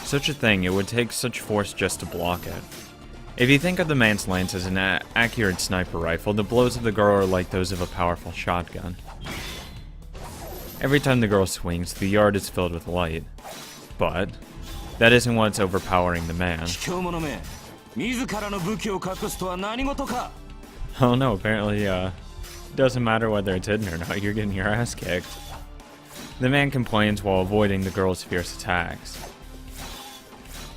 Such a thing, it would take such force just to block it. If you think of the man's lance as an accurate sniper rifle, the blows of the girl are like those of a powerful shotgun. Every time the girl swings, the yard is filled with light. But that isn't what's overpowering the man. Oh no, apparently, doesn't matter whether it's hidden or not, you're getting your ass kicked. The man complains while avoiding the girl's fierce attacks.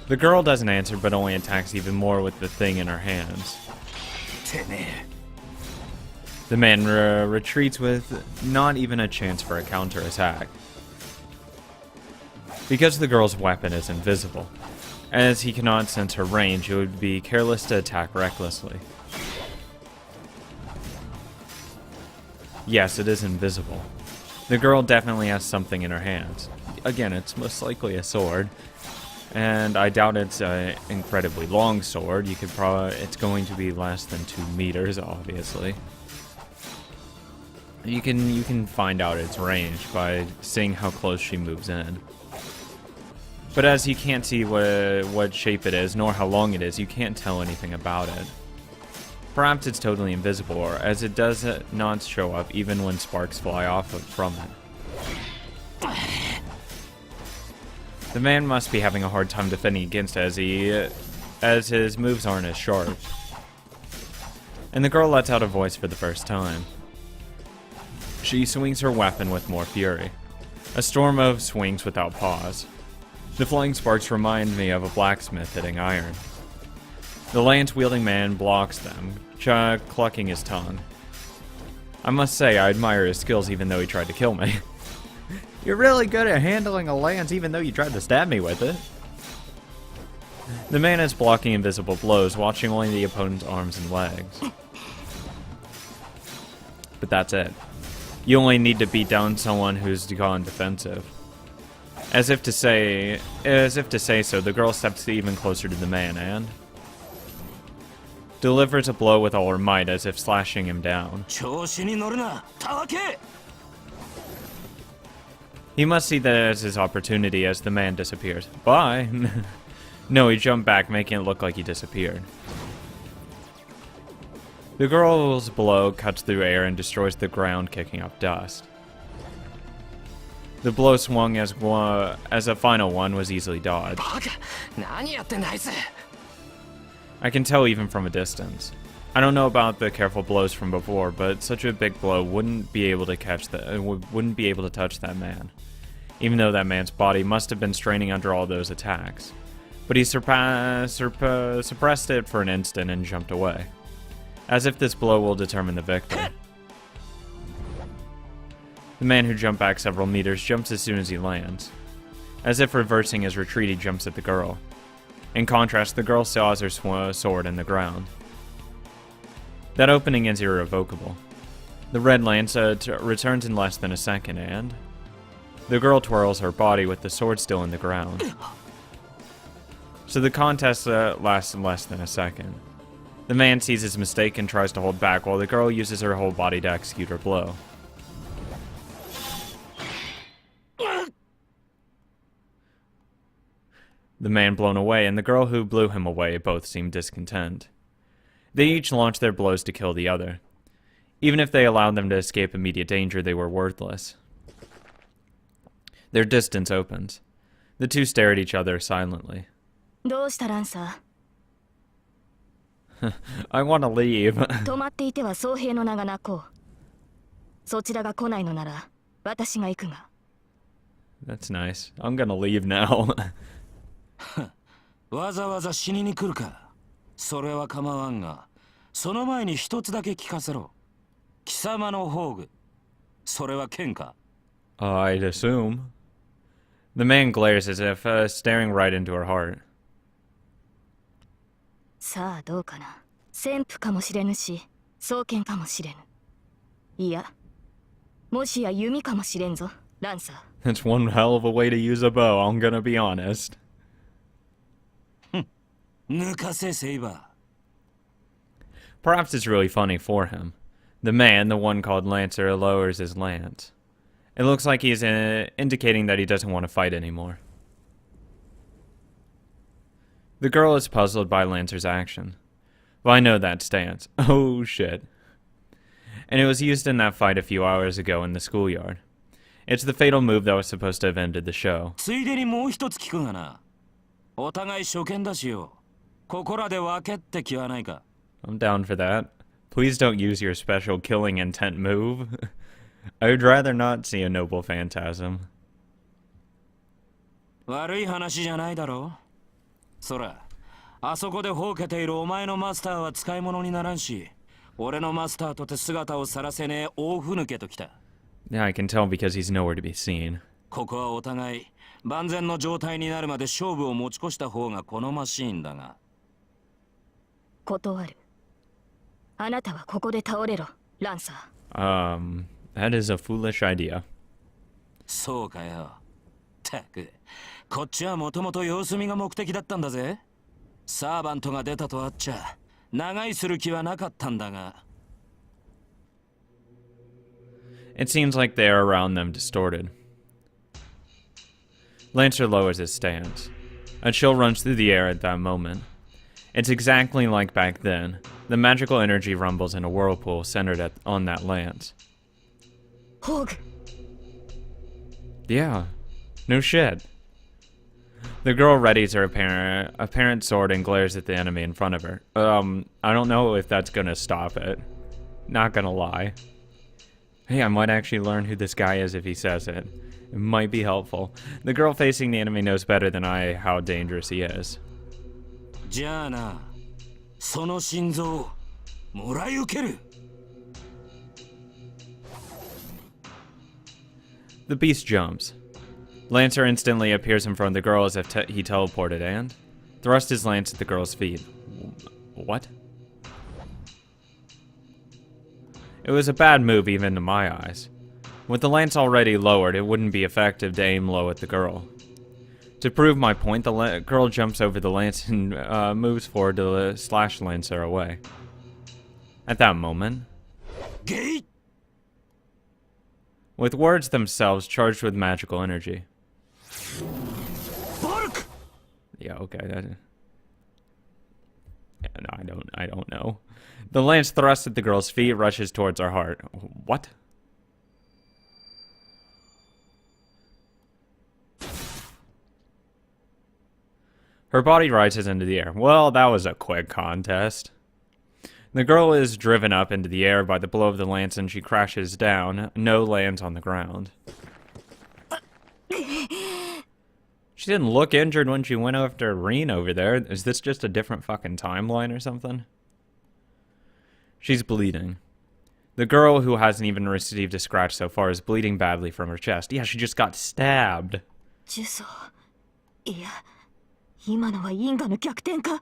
The girl doesn't answer, but only attacks even more with the thing in her hands. The man retreats with not even a chance for a counterattack. Because the girl's weapon is invisible, as he cannot sense her range, it would be careless to attack recklessly. Yes, it is invisible. The girl definitely has something in her hands. Again, it's most likely a sword. And I doubt it's an incredibly long sword. It's going to be less than 2 meters, obviously. You can find out its range by seeing how close she moves in. But as you can't see what shape it is, nor how long it is, you can't tell anything about it. Perhaps it's totally invisible, as it does not show up even when sparks fly off from it. The man must be having a hard time defending against it as his moves aren't as sharp. And the girl lets out a voice for the first time. She swings her weapon with more fury. A storm of swings without pause. The flying sparks remind me of a blacksmith hitting iron. The lance-wielding man blocks them, clucking his tongue. I must say, I admire his skills even though he tried to kill me. You're really good at handling a lance even though you tried to stab me with it. The man is blocking invisible blows, watching only the opponent's arms and legs. But that's it. You only need to beat down someone who's gone defensive. As if to say so, the girl steps even closer to the man and delivers a blow with all her might, as if slashing him down. He must see that as his opportunity as the man disappears. Bye! No, he jumped back, making it look like he disappeared. The girl's blow cuts through air and destroys the ground, kicking up dust. The blow swung as a final one was easily dodged. I can tell even from a distance. I don't know about the careful blows from before, but such a big blow wouldn't be able to touch that man. Even though that man's body must have been straining under all those attacks. But he suppressed it for an instant and jumped away. As if this blow will determine the victor. The man who jumped back several meters jumps as soon as he lands. As if reversing his retreat, he jumps at the girl. In contrast, the girl saws her sword in the ground. That opening is irrevocable. The red lance returns in less than a second, and the girl twirls her body with the sword still in the ground. So the contest lasts less than a second. The man sees his mistake and tries to hold back, while the girl uses her whole body to execute her blow. The man blown away and the girl who blew him away both seem discontent. They each launched their blows to kill the other. Even if they allowed them to escape immediate danger, they were worthless. Their distance opens. The two stare at each other silently. I want to leave. That's nice. I'm gonna leave now. わざわざ死にに来るか。それは構わんが、その前に一つだけ聞かせろ。貴様の宝具。それは剣か。I'd assume. The man glares as if staring right into her heart. さあどうかな。旋風かもしれぬし、双剣かもしれぬ。いや、もしや弓かもしれんぞ、ランサー。That's one hell of a way to use a bow, I'm gonna be honest. 抜かせ、セイバー。Perhaps it's really funny for him. The man, the one called Lancer, lowers his lance. It looks like he's indicating that he doesn't want to fight anymore. The girl is puzzled by Lancer's action. Well, I know that stance. Oh shit. And it was used in that fight a few hours ago in the schoolyard. It's the fatal move that was supposed to have ended the show. ついでにもう一つ聞くがな。お互い初見だしよ。ここらで分けって気はないか。I'm down for that. Please don't use your special killing intent move. I would rather not see a noble phantasm. 悪い話じゃないだろう。そら、あそこでほうけているお前のマスターは使い物にならんし、俺のマスターとて姿を晒せねえ大ふぬけときた。Yeah, I can tell because he's nowhere to be seen. ここはお互い万全の状態になるまで勝負を持ち越した方が好ましいんだが。断る。あなたはここで倒れろ、ランサー。That is a foolish idea. そうかよ。たく、こっちはもともと様子見が目的だったんだぜ。サーバントが出たとあっちゃ、長居する気はなかったんだが。It seems like the air around them distorted. Lancer lowers his stance. A chill runs through the air at that moment. It's exactly like back then. The magical energy rumbles in a whirlpool centered on that lance. Hog. Yeah, no shit. The girl readies her apparent sword and glares at the enemy in front of her. I don't know if that's gonna stop it. Not gonna lie. Hey, I might actually learn who this guy is if he says it. It might be helpful. The girl facing the enemy knows better than I how dangerous he is. じゃあな、その心臓もらい受ける。The beast jumps. Lancer instantly appears in front of the girl as if he teleported and thrust his lance at the girl's feet. What? It was a bad move even to my eyes. With the lance already lowered, it wouldn't be effective to aim low at the girl. To prove my point, the girl jumps over the lance and moves forward to slash Lancer away. At that moment, Gate! With words themselves charged with magical energy. Bark! Yeah, okay. Yeah, no, I don't know. The lance thrusts at the girl's feet, rushes towards her heart. What? Her body rises into the air. Well, that was a quick contest. The girl is driven up into the air by the blow of the lance and she crashes down. No lands on the ground. She didn't look injured when she went after Reen over there. Is this just a different fucking timeline or something? She's bleeding. The girl, who hasn't even received a scratch so far, is bleeding badly from her chest. Yeah, she just got stabbed. ジュソいや今のは因果の逆転か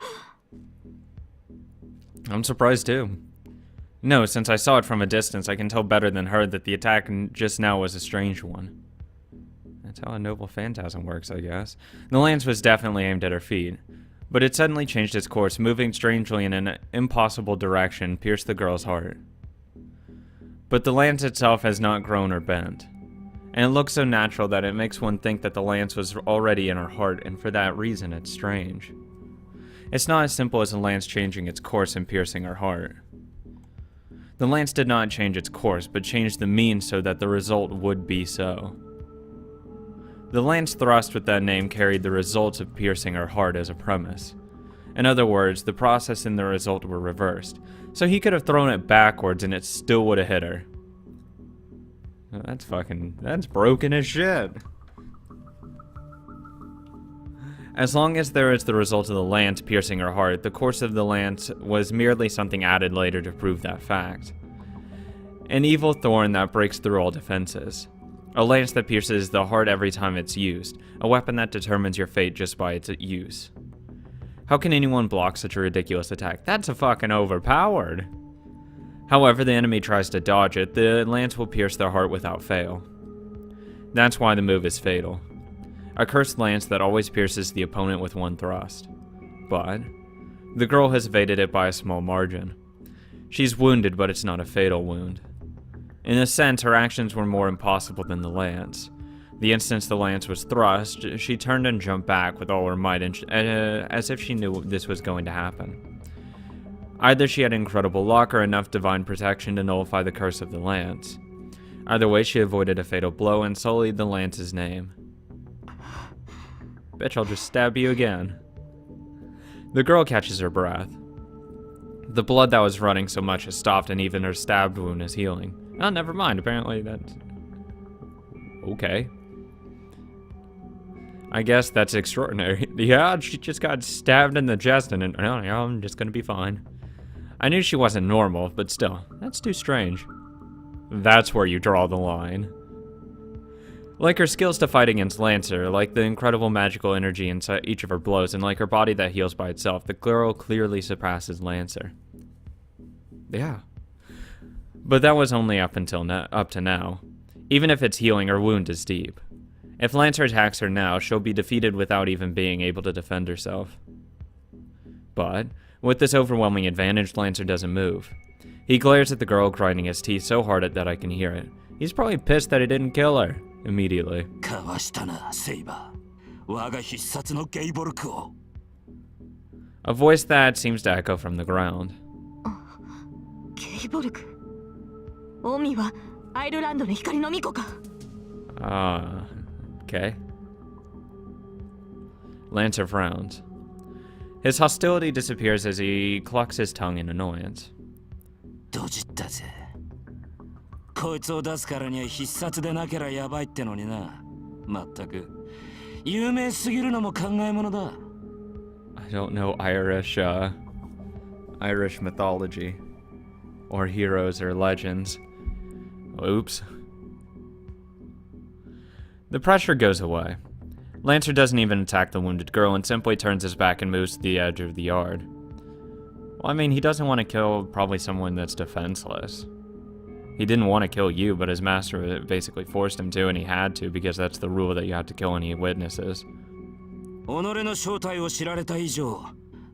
I'm surprised too. No, since I saw it from a distance, I can tell better than her that the attack just now was a strange one. That's how a noble phantasm works, I guess. The lance was definitely aimed at her feet, but it suddenly changed its course, moving strangely in an impossible direction, pierced the girl's heart. But the lance itself has not grown or bent, and it looks so natural that it makes one think that the lance was already in her heart, and for that reason it's strange. It's not as simple as the lance changing its course and piercing her heart. The lance did not change its course, but changed the means so that the result would be so. The lance thrust with that name carried the results of piercing her heart as a premise. In other words, the process and the result were reversed, so he could have thrown it backwards and it still would have hit her. That's broken as shit. As long as there is the result of the lance piercing her heart, the course of the lance was merely something added later to prove that fact. An evil thorn that breaks through all defenses. A lance that pierces the heart every time it's used. A weapon that determines your fate just by its use. How can anyone block such a ridiculous attack? That's a fucking overpowered. However, the enemy tries to dodge it, the lance will pierce their heart without fail. That's why the move is fatal. A cursed lance that always pierces the opponent with one thrust. But the girl has evaded it by a small margin. She's wounded, but it's not a fatal wound. In a sense, her actions were more impossible than the lance. The instant the lance was thrust, she turned and jumped back with all her might, as if she knew this was going to happen. Either she had incredible luck or enough divine protection to nullify the curse of the lance. Either way, she avoided a fatal blow and sullied the lance's name. Bitch, I'll just stab you again. The girl catches her breath. The blood that was running so much has stopped, and even her stabbed wound is healing. Oh, never mind. Apparently that's... okay. I guess that's extraordinary. Yeah, she just got stabbed in the chest, and oh, yeah, I'm just gonna be fine. I knew she wasn't normal, but still, that's too strange. That's where you draw the line. Like her skills to fight against Lancer, like the incredible magical energy inside each of her blows, and like her body that heals by itself, the girl clearly surpasses Lancer. Yeah. But that was only up to now. Even if it's healing, her wound is deep. If Lancer attacks her now, she'll be defeated without even being able to defend herself. But, with this overwhelming advantage, Lancer doesn't move. He glares at the girl, grinding his teeth so hard that I can hear it. He's probably pissed that he didn't kill her immediately. かわしたな、セイバー。我が必殺のゲイボルクを。A voice that seems to echo from the ground. ゲイボルク。オミはアイルランドの光の巫女か。Okay. Lancer frowns. His hostility disappears as he clucks his tongue in annoyance. ドジったぜ。こいつを出すからには必殺でなけりゃやばいってのにな。まったく有名すぎるのも考え物だ。I don't know Irish mythology or heroes or legends. Oops. The pressure goes away. Lancer doesn't even attack the wounded girl and simply turns his back and moves to the edge of the yard. Well, I mean, he doesn't want to kill probably someone that's defenseless. He didn't want to kill you, but his master basically forced him to, and he had to because that's the rule that you have to kill any witnesses. 己の正体を知られた以上、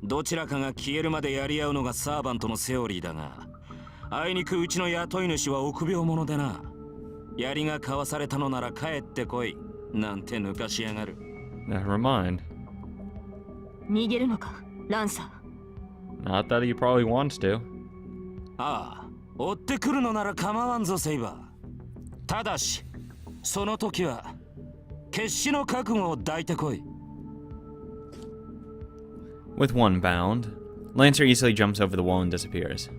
どちらかが消えるまでやり合うのがサーバントのセオリーだが、あいにくうちの雇い主は臆病者でな。槍が交わされたのなら帰ってこい、なんて抜かしやがる。Never mind. 逃げるのか、ランサー。Not that he probably wants to. ああ、追ってくるのなら構わんぞ、セイバー。ただし、その時は決死の覚悟を抱いてこい。With one bound, Lancer easily jumps over the wall and disappears.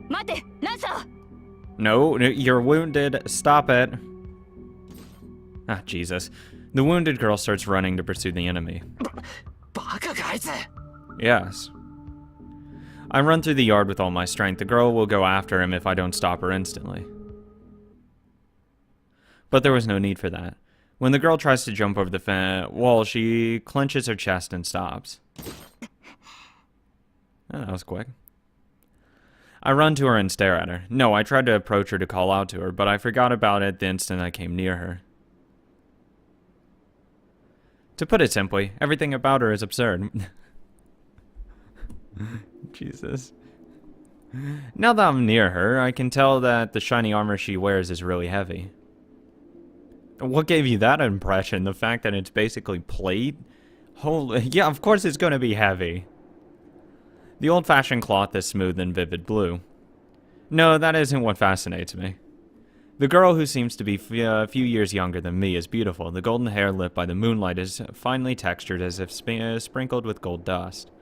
待て、ランサー。 No, you're wounded. Stop it. Ah, Jesus. The wounded girl starts running to pursue the enemy. バカかあいつ。 Yes. I run through the yard with all my strength. The girl will go after him if I don't stop her instantly. But there was no need for that. When the girl tries to jump over the wall, she clenches her chest and stops. Oh, that was quick. I run to her and stare at her. No, I tried to approach her to call out to her, but I forgot about it the instant I came near her. To put it simply, everything about her is absurd. Jesus. Now that I'm near her, I can tell that the shiny armor she wears is really heavy. What gave you that impression? The fact that it's basically plate? Holy, yeah, of course it's going to be heavy. The old-fashioned cloth is smooth and vivid blue. No, that isn't what fascinates me. The girl, who seems to be a few years younger than me, is beautiful. The golden hair lit by the moonlight is finely textured as if sprinkled with gold dust.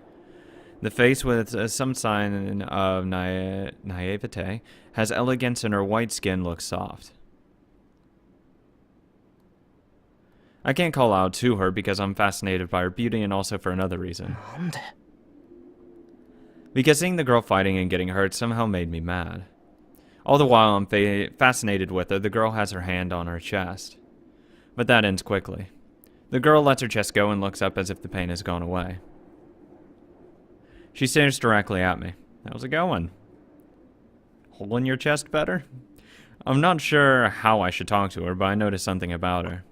The face, with some sign of naivete, has elegance, and her white skin looks soft. I can't call out to her because I'm fascinated by her beauty and also for another reason. Because seeing the girl fighting and getting hurt somehow made me mad. All the while I'm fascinated with her, the girl has her hand on her chest. But that ends quickly. The girl lets her chest go and looks up as if the pain has gone away. She stares directly at me. How's it going? Holding your chest better? I'm not sure how I should talk to her, but I noticed something about her.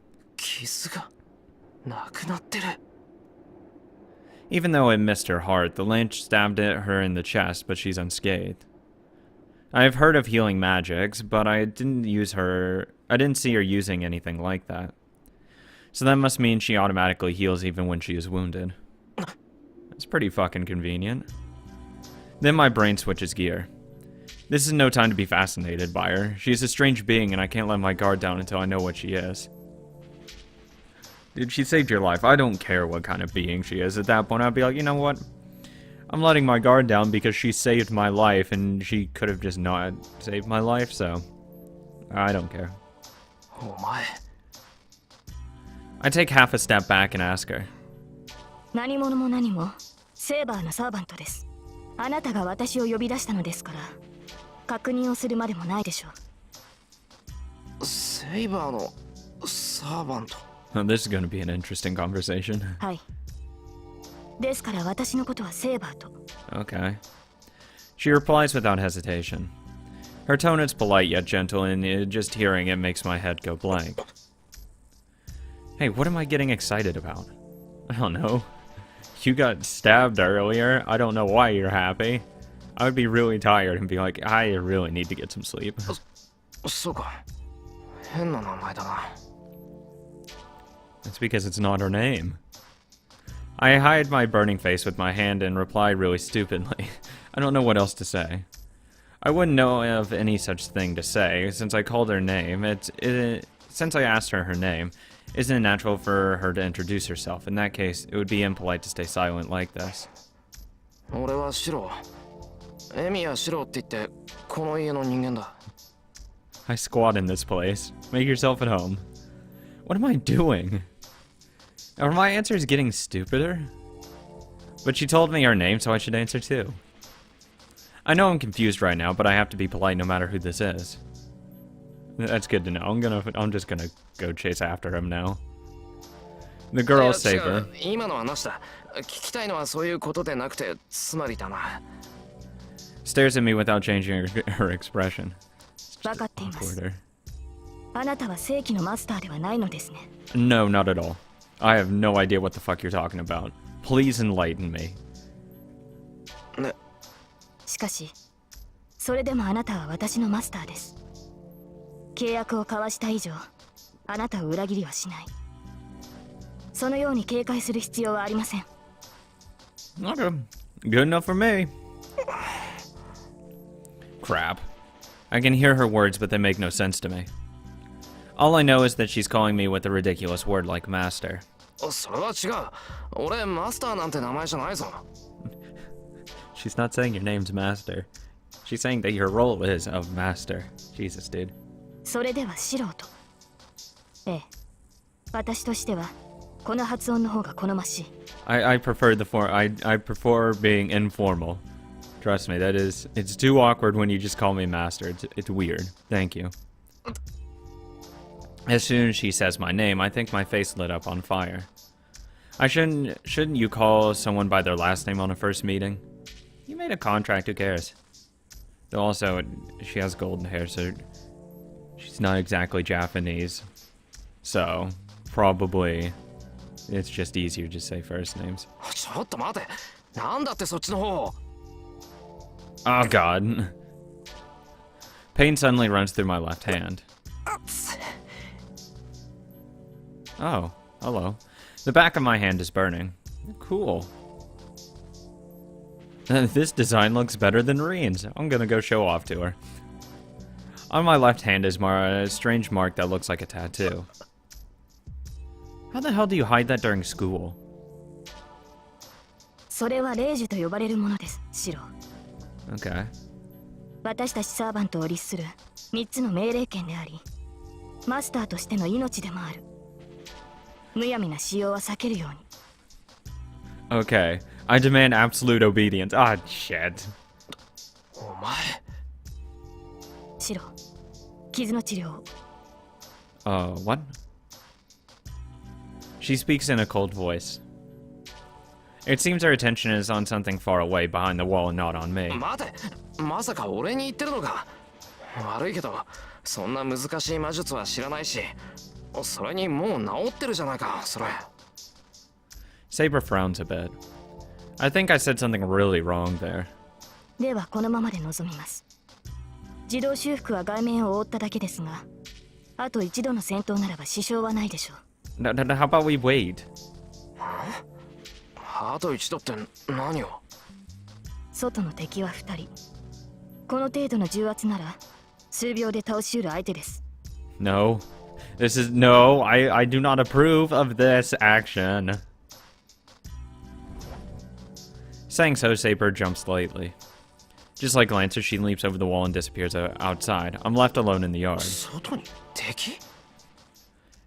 Even though it missed her heart, the lance stabbed at her in the chest, but she's unscathed. I have heard of healing magics, but I didn't use her I didn't see her using anything like that. So that must mean she automatically heals even when she is wounded. That's pretty fucking convenient. Then my brain switches gear. This is no time to be fascinated by her. She's a strange being and I can't let my guard down until I know what she is. Dude, she saved your life. I don't care what kind of being she is. At that point, I'd be like, you know what? I'm letting my guard down because she saved my life and she could have just not saved my life, so I don't care. Oh my. I take half a step back and ask her. 何者も何もセーバーのサーバントです。あなたが私を呼び出したのですから確認をするまでもないでしょう。セイバーのサーバント。Oh, this is going to be an interesting conversation. はい。ですから私のことはセーバーと。Okay. She replies without hesitation. Her tone is polite yet gentle, and just hearing it makes my head go blank. Hey, what am I getting excited about? I don't know. You got stabbed earlier. I don't know why you're happy. I would be really tired and be like, I really need to get some sleep. そうか。変な名前だな。It's because it's not her name. I hide my burning face with my hand and reply really stupidly. I don't know what else to say. I wouldn't know of any such thing to say, since I called her name. Since I asked her name, isn't it natural for her to introduce herself? In that case, it would be impolite to stay silent like this. 俺はシロ。エミやシロって言ってこの家の人間だ。I squat in this place. Make yourself at home. What am I doing? Are my answers getting stupider? But she told me her name, so I should answer too. I know I'm confused right now, but I have to be polite no matter who this is. That's good to know. I'm just gonna go chase after him now. The girl is Saber. 今のはなしだ。聞きたいのはそういうことでなくて、つまりだな。Stares at me without changing her expression. 分かっています。 Awkward. あなたは正規のマスターではないのですね。 No, not at all. I have no idea what the fuck you're talking about. Please enlighten me. ね。しかし、それでもあなたは私のマスターです。契約を交わした以上、あなたを裏切りはしない。そのように警戒する必要はありません。Okay. Good enough for me. Crap. I can hear her words, but they make no sense to me. All I know is that she's calling me with a ridiculous word like master. それは違う。俺マスターなんて名前じゃないぞ。She's not saying your name's master. She's saying that your role is of master. Jesus, dude. それでは素人。ええ。私としてはこの発音の方が好ましい。I prefer I prefer being informal. Trust me, it's too awkward when you just call me master. It's weird. Thank you. As soon as she says my name, I think my face lit up on fire. Shouldn't you call someone by their last name on a first meeting? You made a contract, who cares? Though also, she has golden hair, so she's not exactly Japanese. So, probably, it's just easier to say first names. ちょっと待て。なんだってそっちの方。Oh god. Pain suddenly runs through my left hand. Oh, hello. The back of my hand is burning. Cool. This design looks better than Reen's. I'm gonna go show off to her. On my left hand is a strange mark that looks like a tattoo. How the hell do you hide that during school? それは霊樹と呼ばれるものです、シロ。Okay. 私たちサーバントを律する3つの命令権であり、マスターとしての命でもある。むやみな使用は避けるように。Okay. I demand absolute obedience. Ah, shit. お前。シロ、傷の治療を。What? She speaks in a cold voice. It seems her attention is on something far away behind the wall and not on me. 待て。まさか俺に言ってるのか。悪いけど、そんな難しい魔術は知らないし、それにもう治ってるじゃないか、それ。Saber frowns a bit. I think I said something really wrong there. ではこのままで臨みます。自動修復は外面を覆っただけですが、あと一度の戦闘ならば支障はないでしょう。 No, how about we wait? あと一度って何を？外の敵は2人。この程度の重圧なら数秒で倒しうる相手です。 No. No, I do not approve of this action. Saying so, Saber jumps lightly. Just like Lancer, she leaps over the wall and disappears outside. I'm left alone in the yard. 外に敵？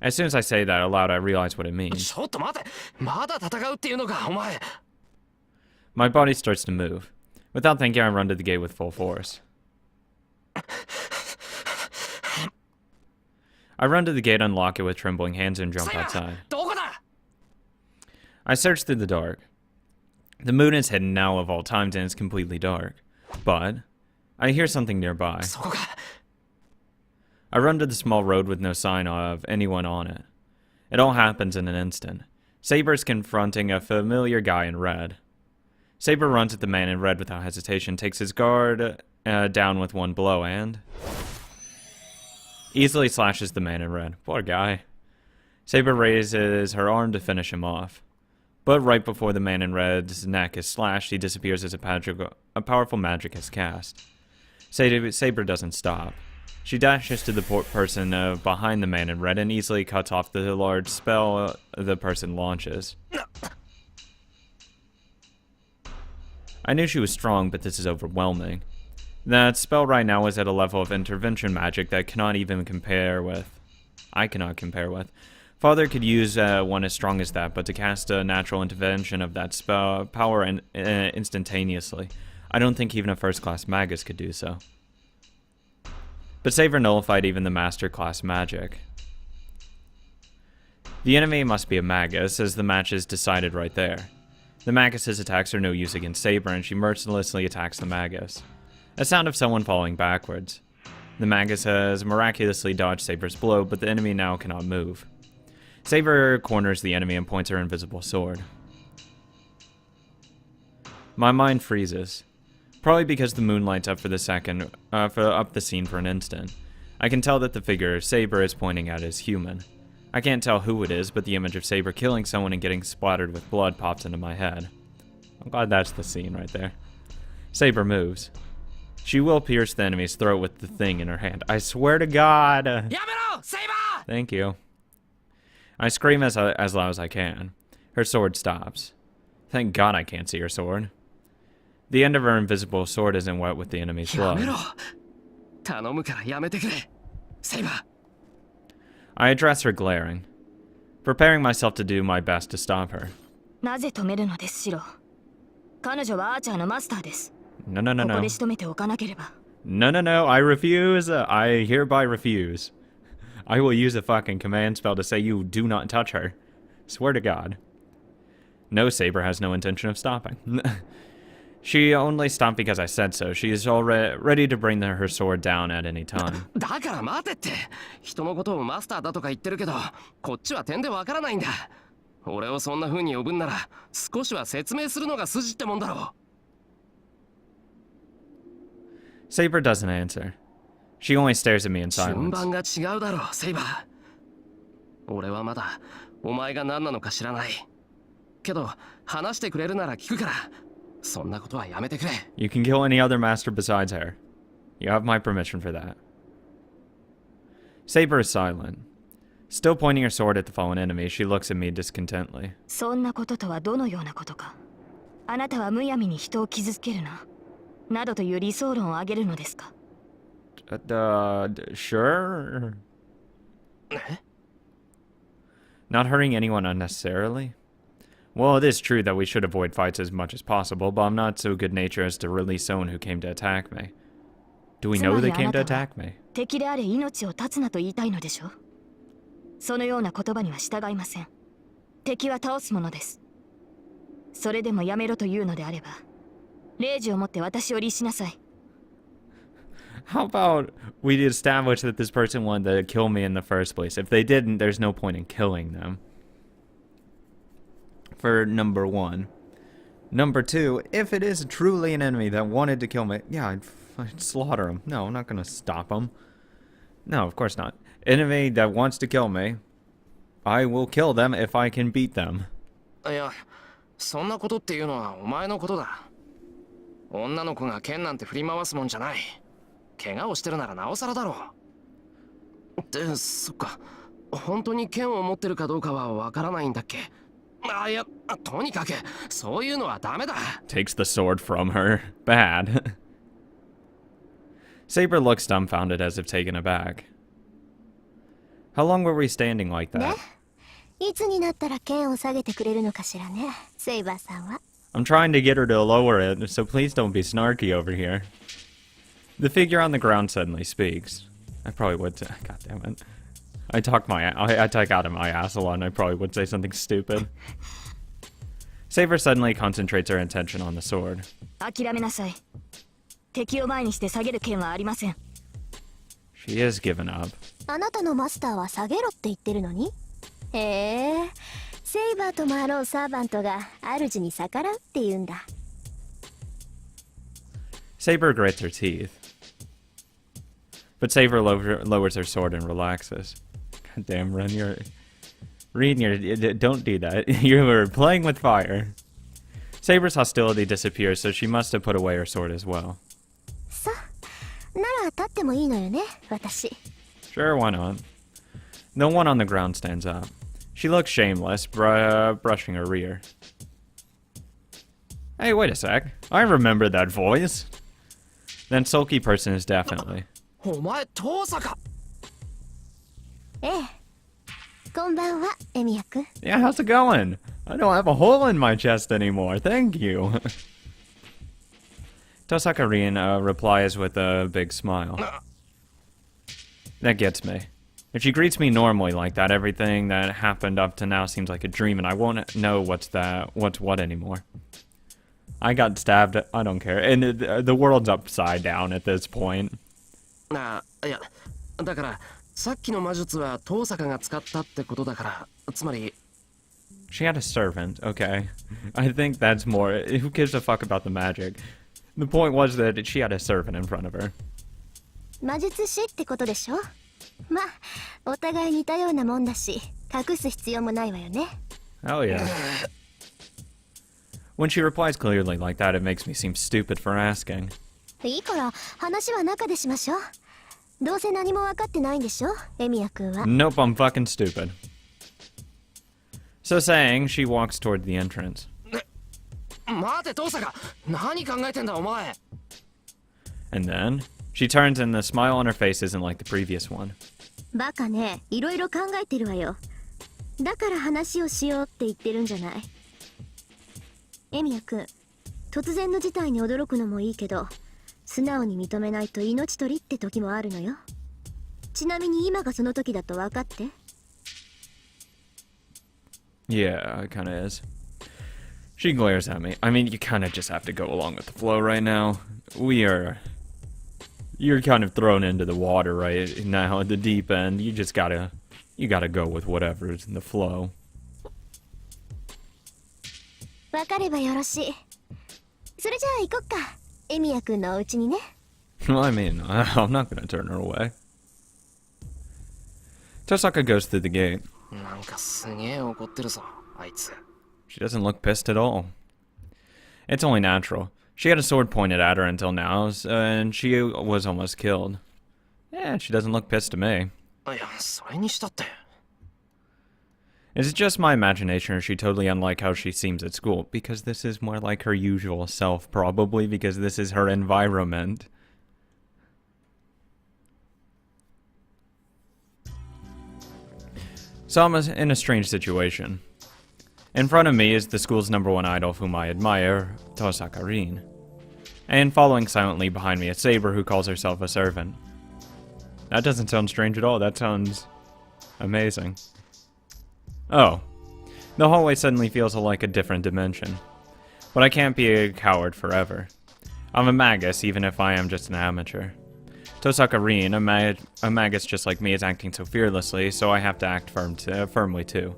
As soon as I say that aloud, I realize what it means. ちょっと待て、まだ戦うっていうのか、お前。 My body starts to move. Without thinking, I run to the gate with full force. I run to the gate, unlock it with trembling hands, and jump outside. どこだ？ I search through the dark. The moon is hidden now of all times, and it's completely dark. But I hear something nearby. そこか。 I run to the small road with no sign of anyone on it. It all happens in an instant. Saber's confronting a familiar guy in red. Saber runs at the man in red without hesitation, takes his guard down with one blow, and easily slashes the man in red. Poor guy. Saber raises her arm to finish him off. But right before the man in red's neck is slashed, he disappears as a powerful magic is cast. Saber doesn't stop. She dashes to the person behind the man in red and easily cuts off the large spell the person launches. I knew she was strong, but this is overwhelming. That spell right now is at a level of intervention magic that I cannot compare with. Father could use one as strong as that, but to cast a natural intervention of that spell power instantaneously, I don't think even a first-class magus could do so. But Saber nullified even the master-class magic. The enemy must be a magus, as the match is decided right there. The magus's attacks are no use against Saber, and she mercilessly attacks the magus. A sound of someone falling backwards. The magus has miraculously dodged Saber's blow, but the enemy now cannot move. Saber corners the enemy and points her invisible sword. My mind freezes. Probably because the moon lights up for the scene for an instant. I can tell that the figure Saber is pointing at is human. I can't tell who it is, but the image of Saber killing someone and getting splattered with blood pops into my head. I'm glad that's the scene right there. Saber moves. She will pierce the enemy's throat with the thing in her hand. I swear to God! やめろ、セイバー! Thank you. I scream as loud as I can. Her sword stops. Thank God I can't see her sword. The end of her invisible sword isn't wet with the enemy's やめ blood. ろ。頼むからやめてくれ、セイバー。 I address her glaring, preparing myself to do my best to stop her. なぜ止めるのです、シロ。彼女はアーチャーのマスターです。 No, no, no, ここ no. で仕留めておかなければ。 No, no, no, I refuse. I hereby refuse. I will use a fucking command spell to say you do not touch her. Swear to God. No, Saber has no intention of stopping. She only stopped because I said so. She is already ready to bring her sword down at any time. だから待てって。人のことをマスターだとか言ってるけど、こっちは点でわからないんだ。俺をそんな風に呼ぶんなら、少しは説明するのが筋ってもんだろう。 Saber doesn't answer. She only stares at me in 順 silence. 番が違うだろう、セイバー。俺はまだお前が何なのか知らない。けど話してくれるなら聞くから。そんなことはやめてくれ。 You can kill any other master besides her. You have my permission for that. Saber is silent. Still pointing her sword at the fallen enemy, she looks at me discontently. そんなこととはどのようなことか。あなたはむやみに人を傷つけるな。などという理想論を挙げるのですか。 Sure? Not hurting anyone unnecessarily? Well, it is true that we should avoid fights as much as possible, but I'm not so good-natured as to release someone who came to attack me. Do we know they came to attack me? 敵であれ命を絶つなと言いたいのでしょう。そのような言葉には従いません。敵は倒すものです。それでもやめろというのであれば、令状を持って私を律しなさい。 How about we establish that this person wanted to kill me in the first place? If they didn't, there's no point in killing them. For number one. Number two, if it is truly an enemy that wanted to kill me, yeah, I'd slaughter him. No, I'm not going to stop him. No, of course not. enemy that wants to kill me, I will kill them if I can beat them. いや、そんなことっていうのはお前のことだ。女の子が剣なんて振り回すもんじゃない。怪我をしてるならなおさらだろう。ってそっか、本当に剣を持ってるかどうかはわからないんだっけ。いや、とにかくそういうのはダメだ。 Takes the sword from her. Bad. Saber looks dumbfounded as if taken aback. How long were we standing like that? いつになったら剣を下げてくれるのかしらね、セイバーさんは。I'm trying to get her to lower it, so please don't be snarky over here. The figure on the ground suddenly speaks. I probably would say, God damn it. I talk out of my ass a lot and I probably would say something stupid. Saber suddenly concentrates her attention on the sword. 諦めなさい。敵を前にして下げる剣はありません。She is given up. あなたのマスターは下げろって言ってるのに。へえ、セイバーともあろうサーバントが主に逆らうって言うんだ。Saber grits her teeth. But Saber lowers her sword and relaxes. God damn, Ren, don't do that. You were playing with fire. Saber's hostility disappears, so she must have put away her sword as well. さ、なら立ってもいいのよね、私。Sure, why not? The one on the ground stands up. She looks shameless, brushing her rear. Hey, wait a sec. I remember that voice. That sulky person is definitely. お前遠坂か。ええ。こんばんは、エミヤ君。Yeah, how's it going? I don't have a hole in my chest anymore, thank you. Tosaka-rin replies with a big smile. That gets me. If she greets me normally like that, everything that happened up to now seems like a dream, and I won't know what's what anymore. I got stabbed, I don't care, and the world's upside down at this point. いや、だからさっきの魔術は遠坂が使ったってことだから、つまり She had a servant, okay. I think that's more, who gives a fuck about the magic? The point was that she had a servant in front of her. 魔術師ってことでしょ。まあ、お互い似たようなもんだし、隠す必要もないわよね。Oh yeah. When she replies clearly like that, it makes me seem stupid for asking. いいから話は中でしましょう。どうせ何も分かってないんでしょ、エミヤ君は。Nope, I'm fucking stupid. So saying, she walks toward the entrance. 待て遠坂、何考えてんだお前。 And then, she turns and the smile on her face isn't like the previous one. バカね、いろいろ考えてるわよ。だから話をしようって言ってるんじゃない。エミヤ君、突然の事態に驚くのもいいけど、素直に認めないと命取りって時もあるのよ。ちなみに今がその時だと分かって。Yeah, it kinda is. She glares at me. I mean, you kinda just have to go along with the flow right now. You're kind of thrown into the water right now at the deep end. You gotta go with whatever's in the flow. 分かればよろしい。それじゃあ行こっか。エミヤ君のお家にね。Well, I mean, I'm not gonna turn her away. Tosaka goes through the gate. なんかすげえ怒ってるぞ、あいつ。 She doesn't look pissed at all. It's only natural. She had a sword pointed at her until now, and she was almost killed. Yeah, she doesn't look pissed to me. いや、それにしたって。Is it just my imagination, or is she totally unlike how she seems at school? Because this is more like her usual self, probably, because this is her environment. So I'm in a strange situation. In front of me is the school's #1 idol whom I admire, Tosaka-rin. And following silently behind me is Saber, who calls herself a servant. That doesn't sound strange at all, that sounds amazing. Oh. The hallway suddenly feels like a different dimension. But I can't be a coward forever. I'm a magus, even if I am just an amateur. Tosaka-rin, a magus just like me, is acting so fearlessly, so I have to act firmly too.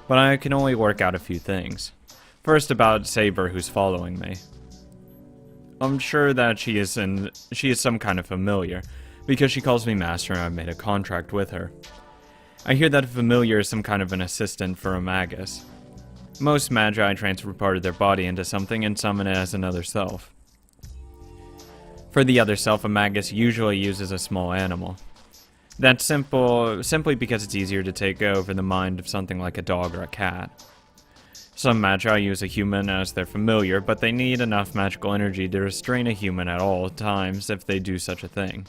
But I can only work out a few things. First, about Saber, who's following me. I'm sure that she is some kind of familiar, because she calls me master and I've made a contract with her. I hear that a familiar is some kind of an assistant for a magus. Most magi transfer part of their body into something and summon it as another self. For the other self, a magus usually uses a small animal. That's simply because it's easier to take over the mind of something like a dog or a cat. Some magi use a human as their familiar, but they need enough magical energy to restrain a human at all times if they do such a thing.